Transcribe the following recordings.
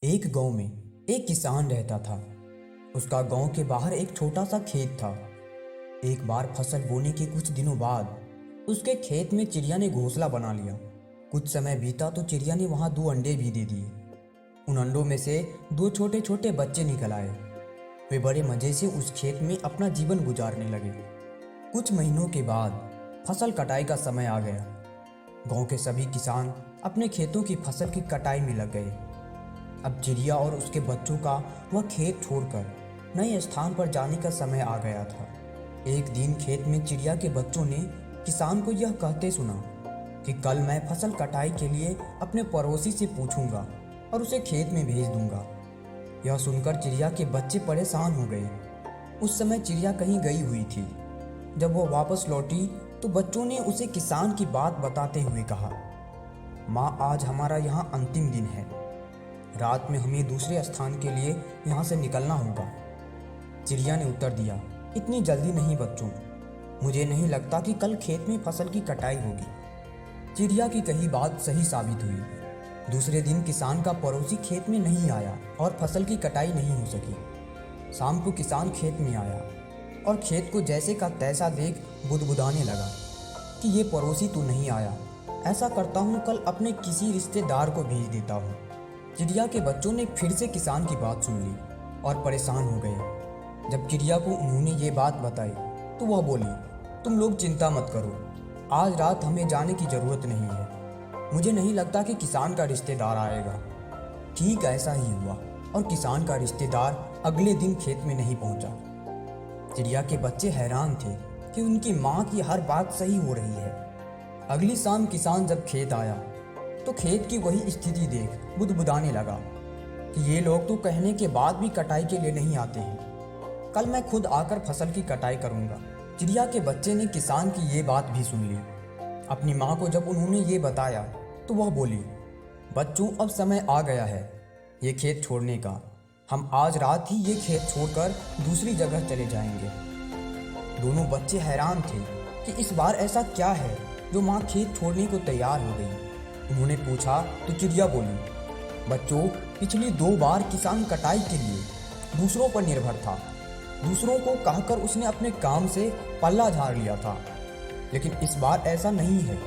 एक गांव में एक किसान रहता था। उसका गांव के बाहर एक छोटा सा खेत था। एक बार फसल बोने के कुछ दिनों बाद उसके खेत में चिड़िया ने घोंसला बना लिया। कुछ समय बीता तो चिड़िया ने वहां 2 अंडे भी दे दिए। उन अंडों में से 2 छोटे छोटे बच्चे निकल आए। वे बड़े मजे से उस खेत में अपना जीवन गुजारने लगे। कुछ महीनों के बाद फसल कटाई का समय आ गया। गांव के सभी किसान अपने खेतों की फसल की कटाई में लग गए। अब चिड़िया और उसके बच्चों का वह खेत छोड़कर नए स्थान पर जाने का समय आ गया था। एक दिन खेत में चिड़िया के बच्चों ने किसान को यह कहते सुना कि कल मैं फसल कटाई के लिए अपने पड़ोसी से पूछूंगा और उसे खेत में भेज दूंगा। यह सुनकर चिड़िया के बच्चे परेशान हो गए। उस समय चिड़िया कहीं गई हुई थी। जब वह वापस लौटी तो बच्चों ने उसे किसान की बात बताते हुए कहा, माँ, आज हमारा यहाँ अंतिम दिन है। रात में हमें दूसरे स्थान के लिए यहाँ से निकलना होगा। चिड़िया ने उत्तर दिया, इतनी जल्दी नहीं बच्चों, मुझे नहीं लगता कि कल खेत में फसल की कटाई होगी। चिड़िया की कही बात सही साबित हुई। दूसरे दिन किसान का पड़ोसी खेत में नहीं आया और फसल की कटाई नहीं हो सकी। शाम को किसान खेत में आया और खेत को जैसे का तैसा देख बुदबुदाने लगा कि ये पड़ोसी तो नहीं आया। ऐसा करता हूँ, कल अपने किसी रिश्तेदार को भेज देता हूँ। चिड़िया के बच्चों ने फिर से किसान की बात सुन ली और परेशान हो गए। जब चिड़िया को उन्होंने ये बात बताई तो वह बोली, तुम लोग चिंता मत करो, आज रात हमें जाने की ज़रूरत नहीं है। मुझे नहीं लगता कि किसान का रिश्तेदार आएगा। ठीक ऐसा ही हुआ और किसान का रिश्तेदार अगले दिन खेत में नहीं पहुंचा। चिड़िया के बच्चे हैरान थे कि उनकी माँ की हर बात सही हो रही है। अगली शाम किसान जब खेत आया तो खेत की वही स्थिति देख बुदबुदाने लगा कि ये लोग तो कहने के बाद भी कटाई के लिए नहीं आते हैं। कल मैं खुद आकर फसल की कटाई करूँगा। चिड़िया के बच्चे ने किसान की ये बात भी सुन ली। अपनी माँ को जब उन्होंने ये बताया तो वह बोली, बच्चों, अब समय आ गया है ये खेत छोड़ने का। हम आज रात ही ये खेत छोड़कर दूसरी जगह चले जाएंगे। दोनों बच्चे हैरान थे कि इस बार ऐसा क्या है जो माँ खेत छोड़ने को तैयार हो गई। उन्होंने पूछा तो चिड़िया बोली, बच्चों, पिछली 2 बार किसान कटाई के लिए दूसरों पर निर्भर था। दूसरों को कहकर उसने अपने काम से पल्ला झाड़ लिया था, लेकिन इस बार ऐसा नहीं है।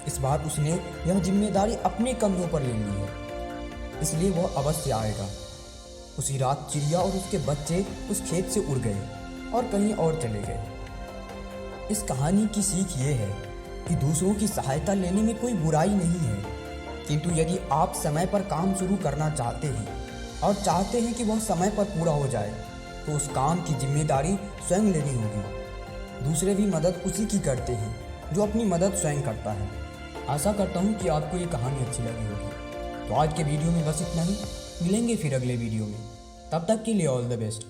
इस बार उसने यह जिम्मेदारी अपने कंधों पर ले ली है, इसलिए वह अवश्य आएगा। उसी रात चिड़िया और उसके बच्चे उस खेत से उड़ गए और कहीं और चले गए। इस कहानी की सीख ये है कि दूसरों की सहायता लेने में कोई बुराई नहीं है, किंतु यदि आप समय पर काम शुरू करना चाहते हैं और चाहते हैं कि वह समय पर पूरा हो जाए तो उस काम की जिम्मेदारी स्वयं लेनी होगी। दूसरे भी मदद उसी की करते हैं जो अपनी मदद स्वयं करता है। आशा करता हूँ कि आपको ये कहानी अच्छी लगी होगी। तो आज के वीडियो में बस इतना ही। मिलेंगे फिर अगले वीडियो में। तब तक के लिए ऑल द बेस्ट।